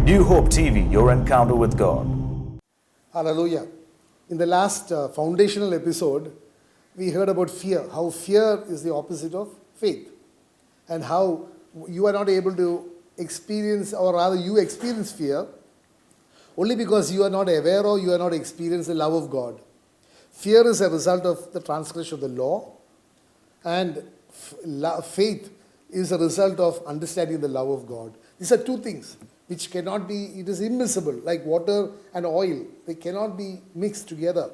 New Hope TV, your encounter with God. Hallelujah. In the last foundational episode, we heard about fear, how fear is the opposite of faith, and how you are not able to experience, or rather, you experience fear only because you are not aware or you are not experiencing the love of God. Fear is a result of the transgression of the law, and faith is a result of understanding the love of God. These are two things which cannot be, it is immiscible, like water and oil. They cannot be mixed together.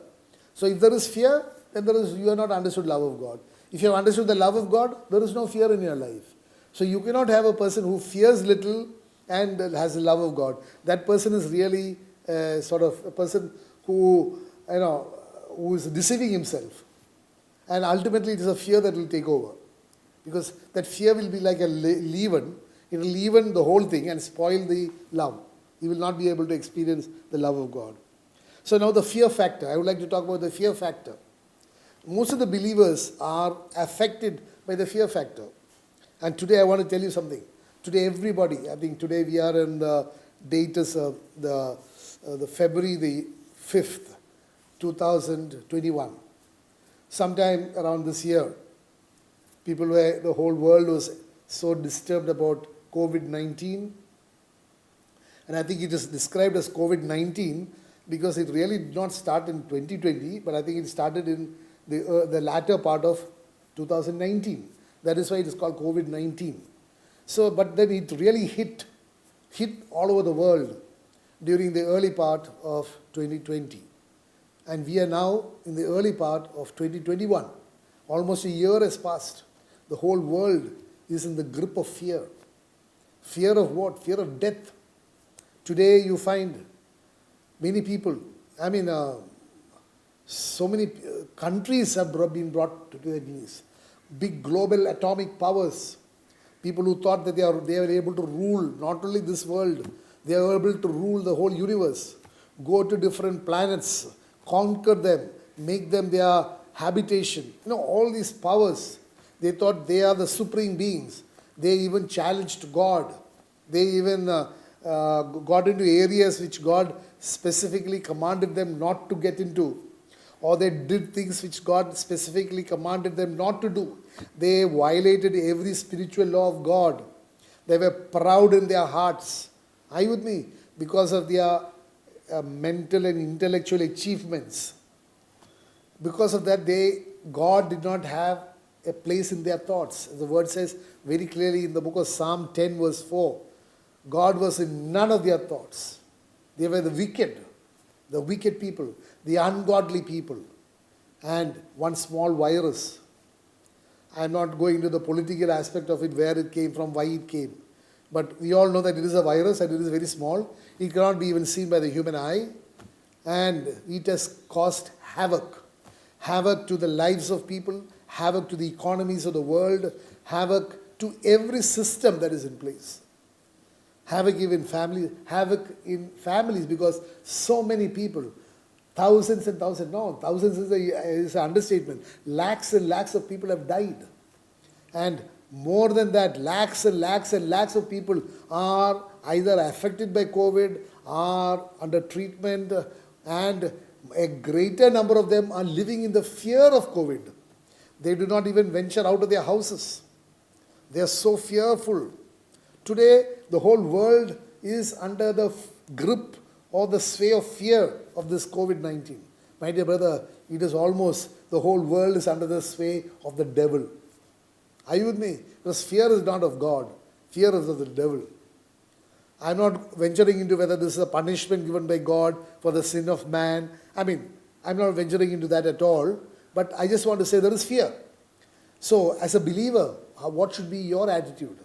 So if there is fear, then you have not understood love of God. If you have understood the love of God, there is no fear in your life. So you cannot have a person who fears little and has the love of God. That person is really sort of a person who is deceiving himself. And ultimately it is a fear that will take over. Because that fear will be like a leaven. It will leaven the whole thing and spoil the love. You will not be able to experience the love of God. So now the fear factor. I would like to talk about the fear factor. Most of the believers are affected by the fear factor. And today I want to tell you something. Today everybody, I think today we are in the date is the February the 5th, 2021. Sometime around this year, the whole world was so disturbed about COVID-19. And I think it is described as COVID-19 because it really did not start in 2020, but I think it started in the latter part of 2019. That is why it is called COVID-19. So, but then it really hit all over the world during the early part of 2020. And we are now in the early part of 2021. Almost a year has passed. The whole world is in the grip of fear. Fear of what? Fear of death. Today you find many people, so many countries have been brought to their knees. Big global atomic powers. People who thought that they were able to rule not only this world, they are able to rule the whole universe. Go to different planets, conquer them, make them their habitation. All these powers. They thought they are the supreme beings. They even challenged God. They even got into areas which God specifically commanded them not to get into. Or they did things which God specifically commanded them not to do. They violated every spiritual law of God. They were proud in their hearts. Are you with me? Because of their mental and intellectual achievements. Because of that, God did not have a place in their thoughts. The word says very clearly in the book of Psalm 10 verse 4, God was in none of their thoughts. They were the wicked people, the ungodly people. And one small virus. I'm not going into the political aspect of it, where it came from, why it came. But we all know that it is a virus and it is very small. It cannot be even seen by the human eye. And it has caused havoc. Havoc to the lives of people, havoc to the economies of the world, havoc to every system that is in place. Havoc in families because so many people, thousands and thousands, no, thousands is an understatement. Lakhs and lakhs of people have died. And more than that, lakhs and lakhs and lakhs of people are either affected by COVID, are under treatment, and a greater number of them are living in the fear of COVID. They do not even venture out of their houses. They are so fearful. Today, the whole world is under the grip or the sway of fear of this COVID-19. My dear brother, it is almost the whole world is under the sway of the devil. Are you with me? Because fear is not of God. Fear is of the devil. I'm not venturing into whether this is a punishment given by God for the sin of man. I'm not venturing into that at all. But I just want to say there is fear. So, as a believer, what should be your attitude?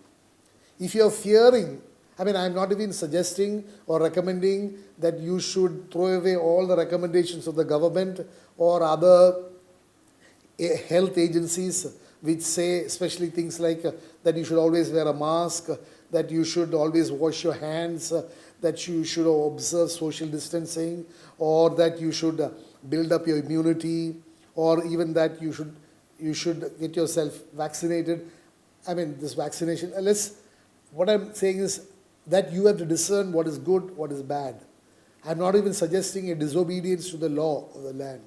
If you are fearing, I'm not even suggesting or recommending that you should throw away all the recommendations of the government or other health agencies which say, especially things like that you should always wear a mask, that you should always wash your hands, that you should observe social distancing, or that you should build up your immunity, or even that you should get yourself vaccinated. This vaccination, what I'm saying is, that you have to discern what is good, what is bad. I'm not even suggesting a disobedience to the law of the land.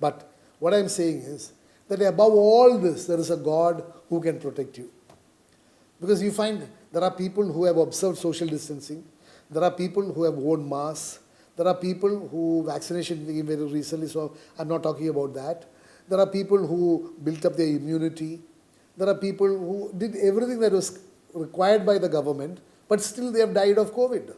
But what I'm saying is that above all this, there is a God who can protect you. Because you find there are people who have observed social distancing. There are people who have worn masks. There are people who vaccination very recently, so I'm not talking about that. There are people who built up their immunity. There are people who did everything that was required by the government, but still they have died of COVID.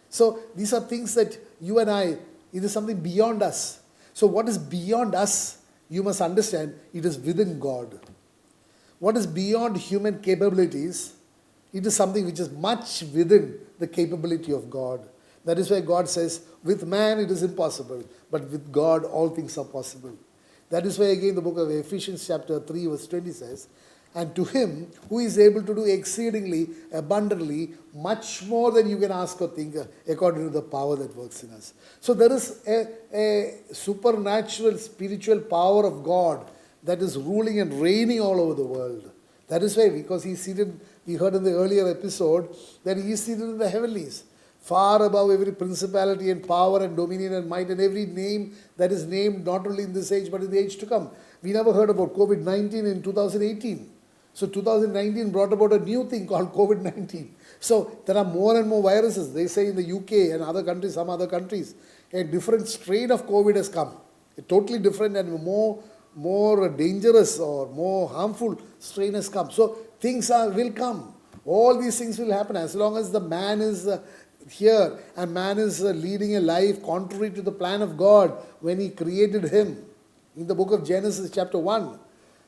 So these are things that you and I, it is something beyond us. So what is beyond us, you must understand, it is within God. What is beyond human capabilities, it is something which is much within the capability of God. That is why God says, with man it is impossible, but with God all things are possible. That is why again the book of Ephesians chapter 3 verse 20 says, and to him who is able to do exceedingly, abundantly, much more than you can ask or think, according to the power that works in us. So there is a supernatural spiritual power of God that is ruling and reigning all over the world. That is why, because he's seated, we heard in the earlier episode, that he is seated in the heavenlies, far above every principality and power and dominion and might and every name that is named not only in this age but in the age to come. We never heard about COVID-19 in 2018. So 2019 brought about a new thing called COVID-19. So there are more and more viruses. They say in the UK and other countries, some other countries, a different strain of COVID has come. A totally different and more dangerous or more harmful strain has come. So things will come. All these things will happen as long as the man is here and man is leading a life contrary to the plan of God when he created him. In the book of Genesis chapter 1.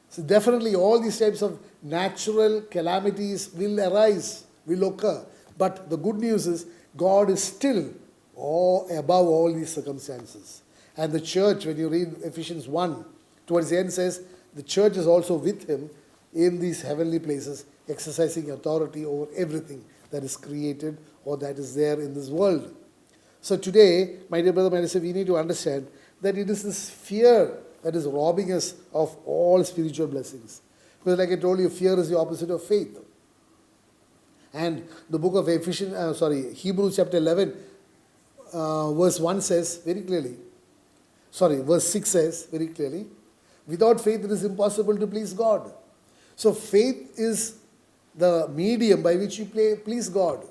So definitely all these types of natural calamities will arise, will occur. But the good news is God is still above all these circumstances. And the church, when you read Ephesians 1, towards the end says, the church is also with him in these heavenly places, exercising authority over everything that is created or that is there in this world. So today, my dear brother, my dear sister, we need to understand that it is this fear that is robbing us of all spiritual blessings. Because like I told you, fear is the opposite of faith. And the book of Hebrews chapter 11, verse 1 says very clearly, verse 6 says very clearly, without faith it is impossible to please God. So faith is the medium by which you please God.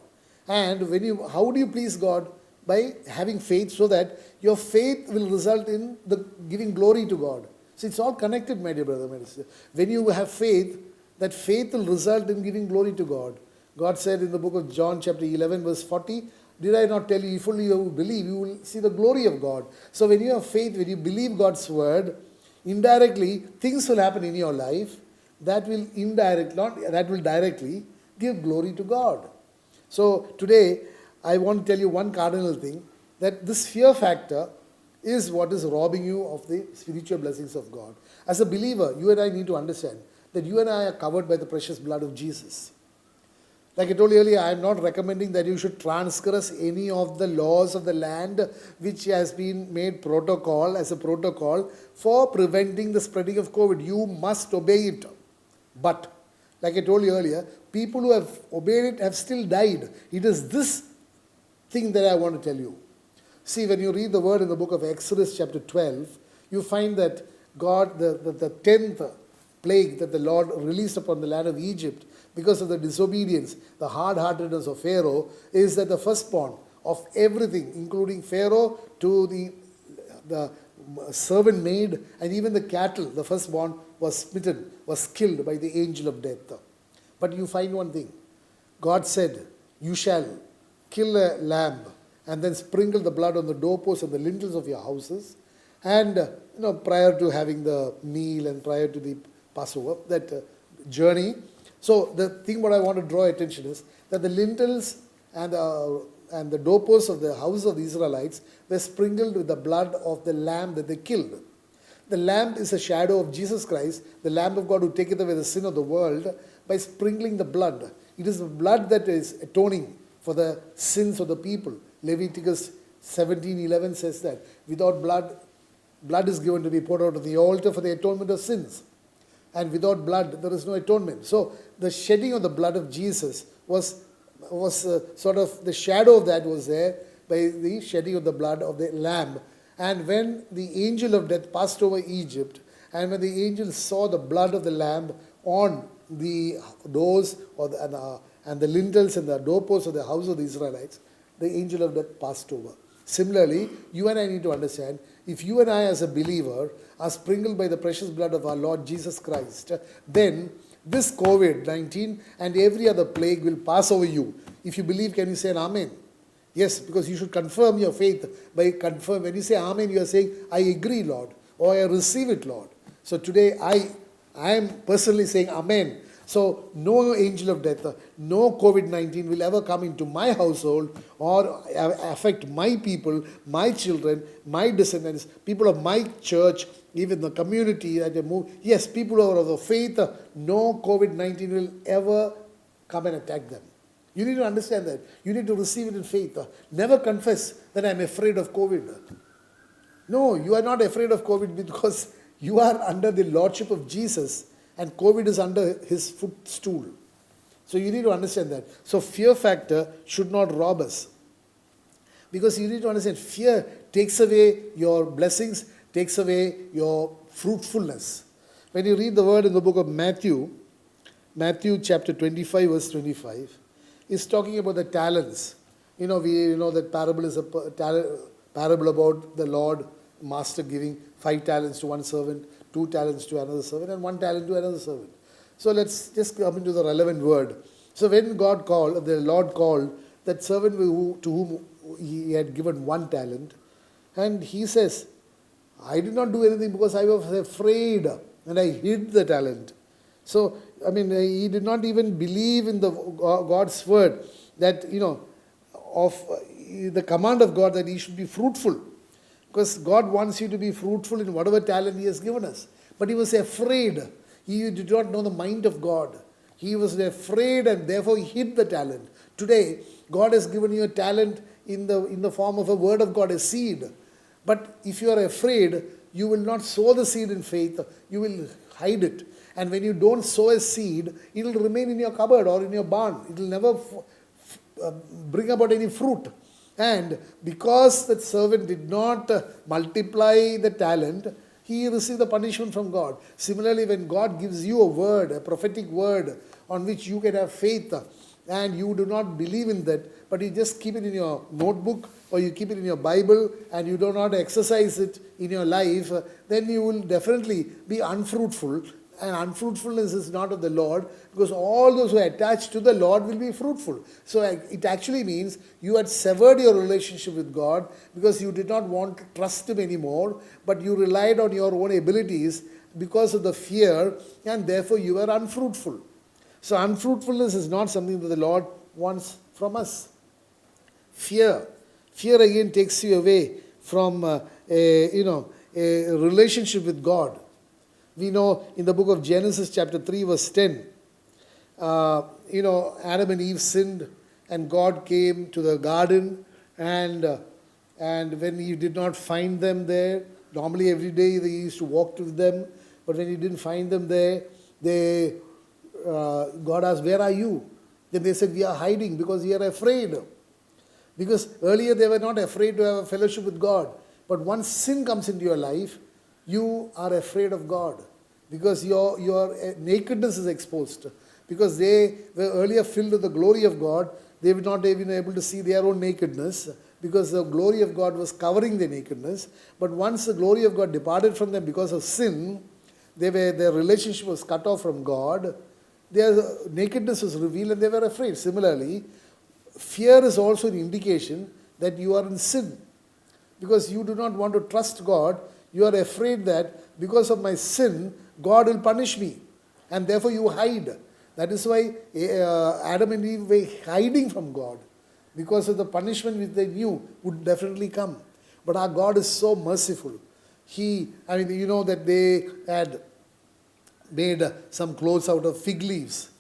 And how do you please God? By having faith, so that your faith will result in the giving glory to God. So it's all connected, my dear brother, my dear sister. When you have faith, that faith will result in giving glory to God. God said in the book of John chapter 11 verse 40, did I not tell you, if only you believe, you will see the glory of God. So when you have faith, when you believe God's word, indirectly things will happen in your life that will directly give glory to God. So today, I want to tell you one cardinal thing, that this fear factor is what is robbing you of the spiritual blessings of God. As a believer, you and I need to understand that you and I are covered by the precious blood of Jesus. Like I told you earlier, I am not recommending that you should transgress any of the laws of the land which has been made as a protocol for preventing the spreading of COVID. You must obey it. But, like I told you earlier, people who have obeyed it have still died. It is this thing that I want to tell you. See, when you read the word in the book of Exodus chapter 12, you find that God, the 10th plague that the Lord released upon the land of Egypt because of the disobedience, the hard-heartedness of Pharaoh, is that the firstborn of everything, including Pharaoh to the servant maid and even the cattle, the firstborn was smitten, was killed by the angel of death. But you find one thing. God said, you shall kill a lamb and then sprinkle the blood on the doorposts and the lintels of your houses. And prior to having the meal and prior to the Passover, that journey. So the thing what I want to draw attention is that the lintels and the doorposts of the house of the Israelites were sprinkled with the blood of the lamb that they killed. The lamb is a shadow of Jesus Christ, the Lamb of God who taketh away the sin of the world, by sprinkling the blood. It is the blood that is atoning for the sins of the people. Leviticus 17:11 says that without blood is given to be poured out on the altar for the atonement of sins. And without blood, there is no atonement. So the shedding of the blood of Jesus was was sort of the shadow of that was there by the shedding of the blood of the lamb. And when the angel of death passed over Egypt, and when the angel saw the blood of the lamb on the doors and the lintels and the doorposts of the house of the Israelites, the angel of death passed over. Similarly, you and I need to understand, if you and I as a believer are sprinkled by the precious blood of our Lord Jesus Christ, then this COVID-19 and every other plague will pass over you. If you believe, can you say an amen? Yes, because you should confirm your faith by confirm. When you say amen, you are saying, I agree, Lord, or I receive it, Lord. So today I am personally saying amen. So no angel of death, no COVID-19 will ever come into my household or affect my people, my children, my descendants, people of my church, even the community that they move. Yes, people who are of the faith, no COVID-19 will ever come and attack them. You need to understand that. You need to receive it in faith. Never confess that I'm afraid of COVID. No, you are not afraid of COVID because you are under the lordship of Jesus and COVID is under his footstool. So you need to understand that. So fear factor should not rob us. Because you need to understand, fear takes away your blessings, takes away your fruitfulness. When you read the word in the book of Matthew chapter 25, verse 25, is talking about the talents. We know that parable is a parable about the Lord, master giving 5 talents to one servant, 2 talents to another servant, and 1 talent to another servant. So let's just come into the relevant word. So when the Lord called that servant to whom he had given 1 talent, and he says, I did not do anything because I was afraid and I hid the talent. So, he did not even believe in the God's word that, of the command of God that he should be fruitful. Because God wants you to be fruitful in whatever talent he has given us. But he was afraid. He did not know the mind of God. He was afraid and therefore he hid the talent. Today, God has given you a talent in the form of a word of God, a seed. But if you are afraid, you will not sow the seed in faith. You will hide it. And when you don't sow a seed, it will remain in your cupboard or in your barn. It will never bring about any fruit. And because that servant did not multiply the talent, he received the punishment from God. Similarly, when God gives you a word, a prophetic word, on which you can have faith, and you do not believe in that, but you just keep it in your notebook or you keep it in your Bible and you do not exercise it in your life, then you will definitely be unfruitful. And unfruitfulness is not of the Lord, because all those who are attached to the Lord will be fruitful. So it actually means you had severed your relationship with God because you did not want to trust him anymore, but you relied on your own abilities because of the fear, and therefore you were unfruitful. So unfruitfulness is not something that the Lord wants from us. Fear again takes you away from a relationship with God. We know in the book of Genesis chapter 3 verse 10, Adam and Eve sinned and God came to the garden and when he did not find them there, normally every day they used to walk to them, but when he didn't find them there, God asked, where are you? Then they said, we are hiding because we are afraid. Because earlier they were not afraid to have a fellowship with God. But once sin comes into your life, you are afraid of God because your nakedness is exposed. Because they were earlier filled with the glory of God, they were not even able to see their own nakedness because the glory of God was covering their nakedness. But once the glory of God departed from them because of sin, their relationship was cut off from God, their nakedness was revealed and they were afraid. Similarly, fear is also an indication that you are in sin. Because you do not want to trust God, you are afraid that because of my sin, God will punish me. And therefore you hide. That is why Adam and Eve were hiding from God. Because of the punishment which they knew would definitely come. But our God is so merciful. That they had made some clothes out of fig leaves.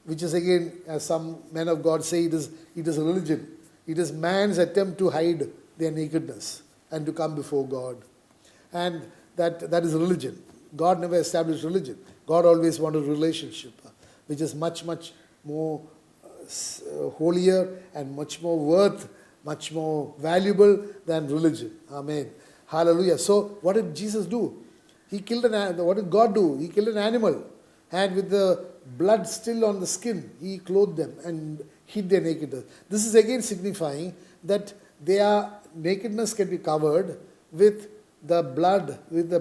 Which is again, as some men of God say, it is religion. It is man's attempt to hide their nakedness and to come before God. And that is religion. God never established religion. God always wanted relationship, which is much, much more holier and much more worth, much more valuable than religion. Amen. Hallelujah. So what did Jesus do? He killed an animal. What did God do? He killed an animal. And with the blood still on the skin, he clothed them and hid their nakedness. This is again signifying that their nakedness can be covered with the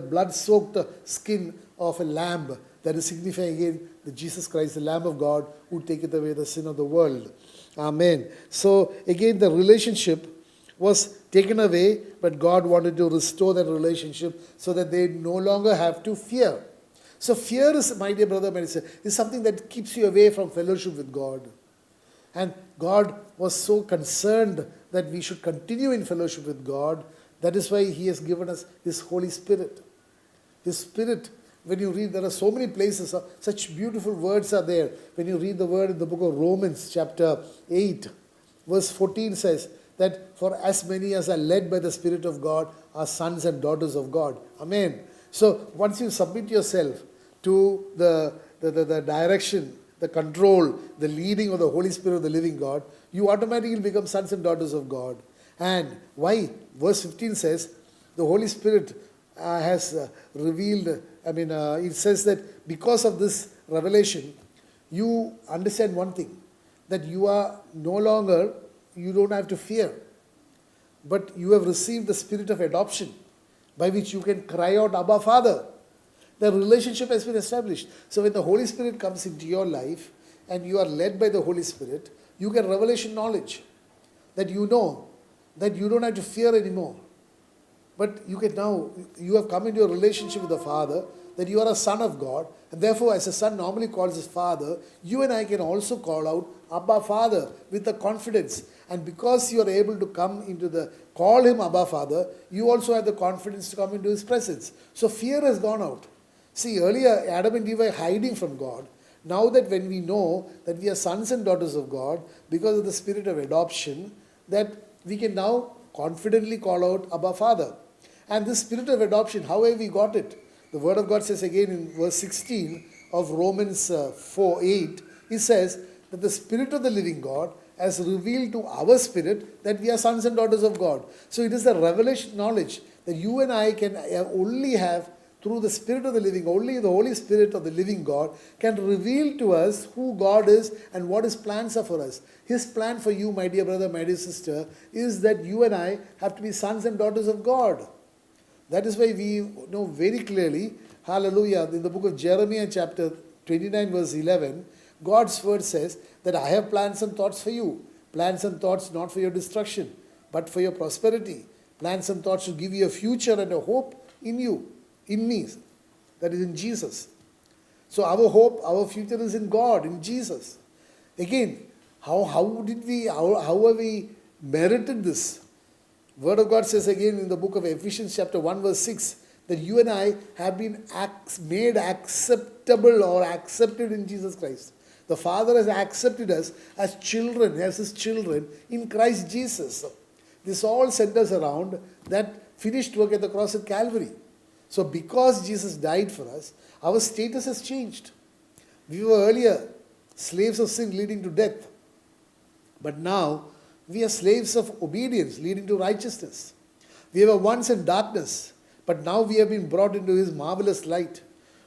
blood-soaked skin of a lamb. That is signifying again that Jesus Christ, the Lamb of God, who taketh away the sin of the world. Amen. So again, the relationship was taken away, but God wanted to restore that relationship so that they no longer have to fear. So fear is, my dear brother, my sister, is something that keeps you away from fellowship with God. And God was so concerned that we should continue in fellowship with God. That is why He has given us His Holy Spirit. His Spirit, when you read, there are so many places, such beautiful words are there. When you read the word in the book of Romans, chapter 8, verse 14 says that for as many as are led by the Spirit of God are sons and daughters of God. Amen. So once you submit yourself to the direction, the control, the leading of the Holy Spirit of the living God, you automatically become sons and daughters of God. And why? Verse 15 says, the Holy Spirit has revealed, it says that because of this revelation, you understand one thing, that you are no longer, you don't have to fear, but you have received the spirit of adoption, by which you can cry out, Abba, Father. The relationship has been established. So when the Holy Spirit comes into your life, and you are led by the Holy Spirit, you get revelation knowledge, that you know that you don't have to fear anymore. But you have come into a relationship with the Father, that you are a son of God, and therefore as a son normally calls his father, you and I can also call out, Abba, Father, with the confidence. And because you are able to call him Abba, Father, you also have the confidence to come into his presence. So fear has gone out. See, earlier Adam and Eve were hiding from God. Now that when we know that we are sons and daughters of God, because of the spirit of adoption, that we can now confidently call out Abba, Father. And this spirit of adoption, how have we got it? The Word of God says again in verse 16 of Romans 4:8, it says that the Spirit of the living God has revealed to our spirit that we are sons and daughters of God. So it is the revelation knowledge that you and I can only have through the Spirit of the living, only the Holy Spirit of the living God can reveal to us who God is and what His plans are for us. His plan for you, my dear brother, my dear sister, is that you and I have to be sons and daughters of God. That is why we know very clearly, hallelujah, in the book of Jeremiah chapter 29 verse 11, God's word says that I have plans and thoughts for you. Plans and thoughts not for your destruction, but for your prosperity. Plans and thoughts to give you a future and a hope in you, in me. That is in Jesus. So our hope, our future is in God, in Jesus. Again, how have we merited this? Word of God says again in the book of Ephesians chapter 1 verse 6 that you and I have been made acceptable or accepted in Jesus Christ. The Father has accepted us as children, as His children in Christ Jesus. This all centers around that finished work at the cross at Calvary. So because Jesus died for us, our status has changed. We were earlier slaves of sin leading to death. But now we are slaves of obedience leading to righteousness. We were once in darkness, but now we have been brought into His marvelous light.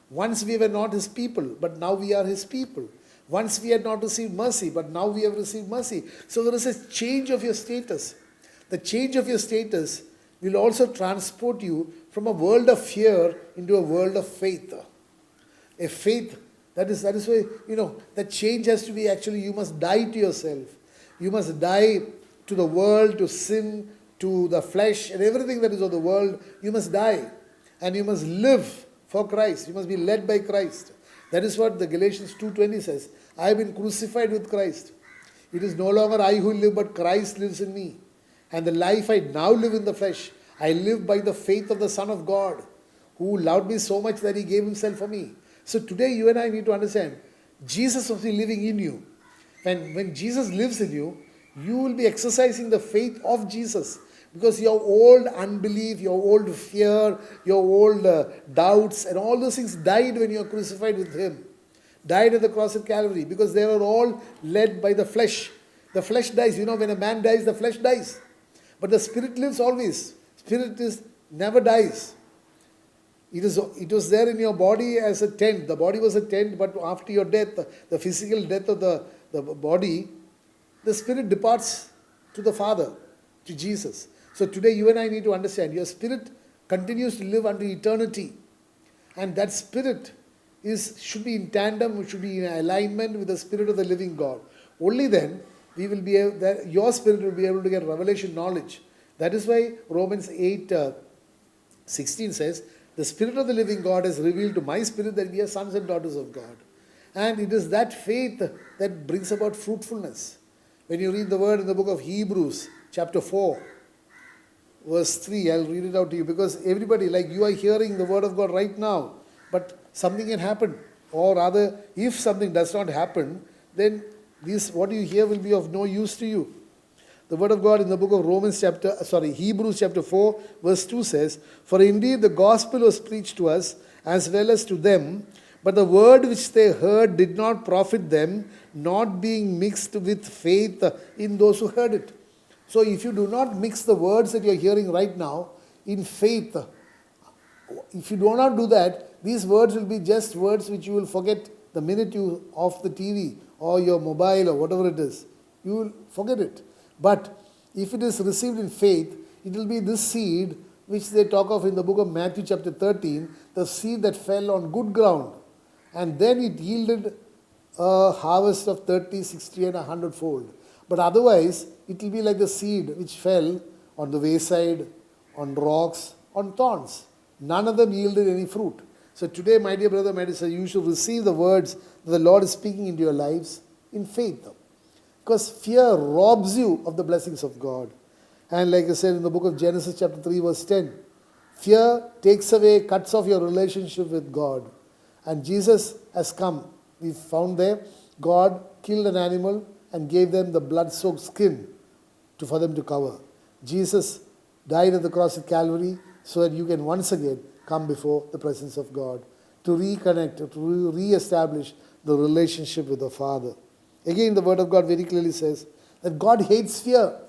Once we were not His people, but now we are His people. Once we had not received mercy, but now we have received mercy. So there is a change of your status. The change of your status will also transport you from a world of fear into a world of faith. A faith, that is why, that change has to be actually, you must die to yourself. You must die to the world, to sin, to the flesh, and everything that is of the world. You must die. And you must live for Christ. You must be led by Christ. That is what the Galatians 2:20 says. I have been crucified with Christ. It is no longer I who live, but Christ lives in me. And the life I now live in the flesh, I live by the faith of the Son of God, who loved me so much that He gave Himself for me. So today you and I need to understand, Jesus must be living in you. When Jesus lives in you, you will be exercising the faith of Jesus. Because your old unbelief, your old fear, your old doubts, and all those things died when you are crucified with Him. died at the cross at Calvary because they were all led by the flesh. The flesh dies. You know, when a man dies, the flesh dies. But the spirit lives always. Spirit never dies. It was there in your body as a tent. The body was a tent, but after your death, the physical death of the body, the spirit departs to the Father, to Jesus. So today you and I need to understand, your spirit continues to live unto eternity. And that spirit should be in tandem, should be in alignment with the spirit of the living God. Only then we will be able, that your spirit will be able to get revelation knowledge. That is why Romans 8:16 says, the Spirit of the living God has revealed to my spirit that we are sons and daughters of God. And it is that faith that brings about fruitfulness. When you read the word in the book of Hebrews, chapter 4, verse 3, I'll read it out to you because everybody, like you are hearing the word of God right now, but something can happen. Or rather, if something does not happen, then what you hear will be of no use to you. The word of God in the book of Hebrews chapter 4, verse 2 says, for indeed the gospel was preached to us as well as to them, but the word which they heard did not profit them, not being mixed with faith in those who heard it. So if you do not mix the words that you are hearing right now in faith, if you do not do that, these words will be just words which you will forget the minute you off the TV or your mobile or whatever it is. You will forget it. But if it is received in faith, it will be this seed which they talk of in the book of Matthew chapter 13, the seed that fell on good ground. And then it yielded a harvest of 30, 60 and 100-fold. But otherwise, it will be like the seed which fell on the wayside, on rocks, on thorns. None of them yielded any fruit. So today, my dear brother, my dear sister, you should receive the words that the Lord is speaking into your lives in faith. Because fear robs you of the blessings of God. And like I said in the book of Genesis chapter 3 verse 10, fear takes away, cuts off your relationship with God. And Jesus has come. We found there, God killed an animal and gave them the blood-soaked skin for them to cover. Jesus died at the cross at Calvary so that you can once again come before the presence of God, to reconnect, to re-establish the relationship with the Father. Again, the Word of God very clearly says that God hates fear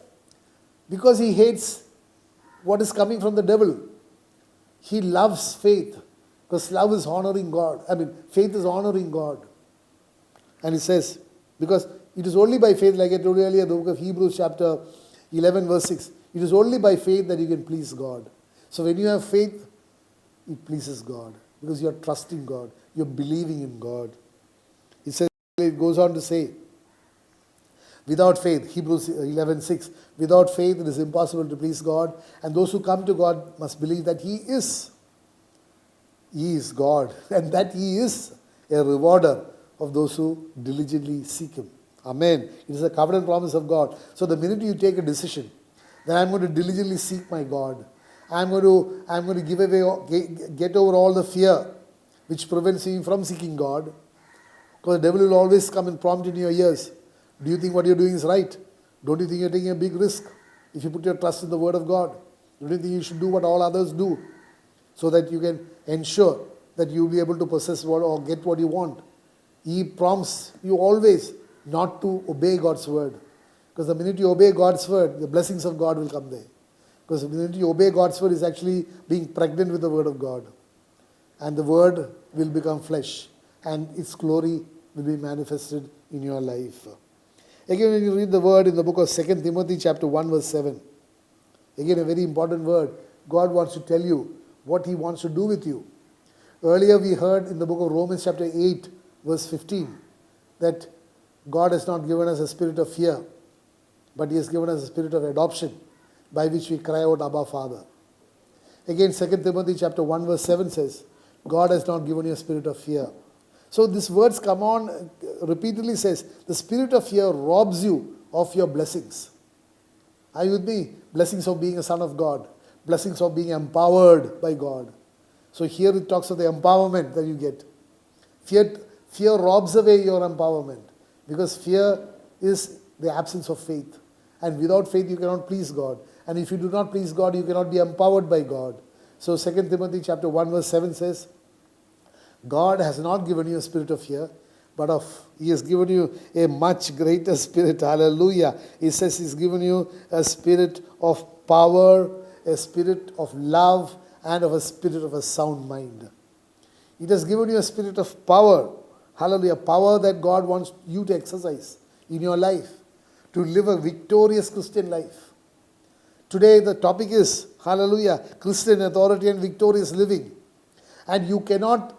because He hates what is coming from the devil. He loves faith because love is honoring God. Faith is honoring God. And He says, because it is only by faith, like I told you earlier, the book of Hebrews chapter 11 verse 6, it is only by faith that you can please God. So when you have faith, it pleases God because you are trusting God, you are believing in God. It goes on to say, without faith, Hebrews 11:6, without faith it is impossible to please God, and those who come to God must believe that He is God, and that He is a rewarder of those who diligently seek Him. Amen. It is a covenant promise of God. So the minute you take a decision that I'm going to diligently seek my God, I'm going to get over all the fear which prevents me from seeking God, because the devil will always come and prompt in your ears. Do you think what you're doing is right? Don't you think you're taking a big risk if you put your trust in the Word of God? Don't you think you should do what all others do so that you can ensure that you'll be able to possess or get what you want? He prompts you always not to obey God's Word. Because the minute you obey God's Word, the blessings of God will come there. Because the minute you obey God's Word is actually being pregnant with the Word of God. And the Word will become flesh. And its glory will be manifested in your life. Again, when you read the word in the book of 2 Timothy chapter 1 verse 7, again a very important word. God wants to tell you what He wants to do with you. Earlier we heard in the book of Romans chapter 8 verse 15 that God has not given us a spirit of fear, but He has given us a spirit of adoption by which we cry out, Abba, Father. Again, 2 Timothy chapter 1 verse 7 says, God has not given you a spirit of fear. So these words come on, repeatedly says, the spirit of fear robs you of your blessings. Are you with me? Blessings of being a son of God. Blessings of being empowered by God. So here it talks of the empowerment that you get. Fear robs away your empowerment because fear is the absence of faith. And without faith you cannot please God. And if you do not please God, you cannot be empowered by God. So 2 Timothy chapter 1 verse 7 says, God has not given you a spirit of fear, but of, He has given you a much greater spirit. Hallelujah. He says He's given you a spirit of power, a spirit of love, and of a spirit of a sound mind. It has given you a spirit of power. Hallelujah. Power that God wants you to exercise in your life, to live a victorious Christian life. Today the topic is, hallelujah, Christian authority and victorious living. And you cannot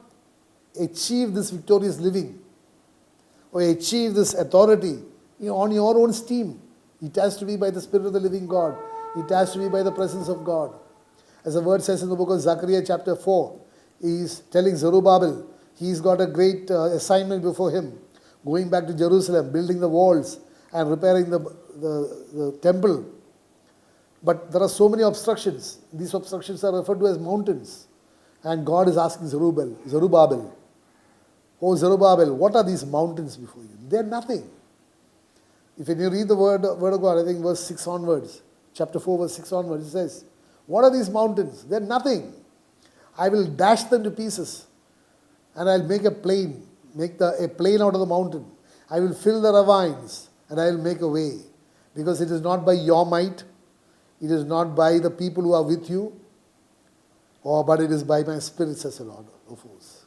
achieve this victorious living or achieve this authority on your own steam. It has to be by the Spirit of the living God. It has to be by the presence of God. As the word says in the book of Zechariah chapter 4, he is telling Zerubbabel, he's got a great assignment before him, going back to Jerusalem, building the walls and repairing the temple. But there are so many obstructions. These obstructions are referred to as mountains. And God is asking Zerubbabel, oh Zerubbabel, what are these mountains before you? They're nothing. If you read the word of God, I think verse 6 onwards, chapter 4 verse 6 onwards, it says, what are these mountains? They're nothing. I will dash them to pieces and I'll make a plain, a plain out of the mountain. I will fill the ravines and I will make a way. Because it is not by your might, it is not by the people who are with you, but it is by my spirit, says the Lord of hosts.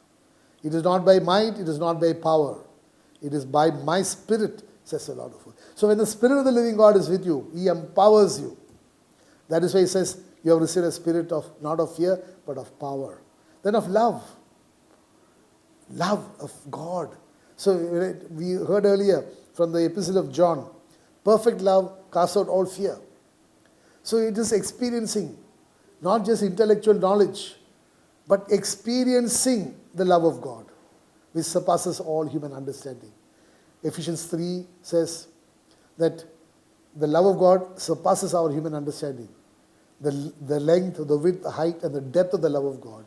It is not by might, it is not by power. It is by my spirit, says the Lord of hosts. So when the Spirit of the living God is with you, He empowers you. That is why He says, you have received a spirit of, not of fear, but of power. Then of love. Love of God. So we heard earlier from the epistle of John, perfect love casts out all fear. So it is experiencing, not just intellectual knowledge, but experiencing the love of God, which surpasses all human understanding. Ephesians 3 says that the love of God surpasses our human understanding. The length, the width, the height, and the depth of the love of God.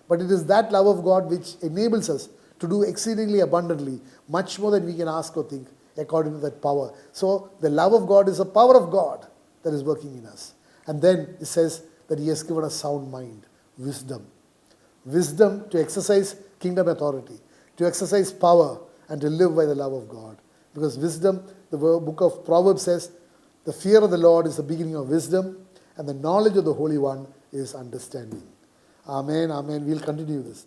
But it is that love of God which enables us to do exceedingly abundantly, much more than we can ask or think, according to that power. So the love of God is the power of God that is working in us. And then it says that He has given us sound mind, wisdom. Wisdom to exercise kingdom authority, to exercise power, and to live by the love of God. Because wisdom, the book of Proverbs says, the fear of the Lord is the beginning of wisdom, and the knowledge of the Holy One is understanding. Amen, amen. We'll continue this.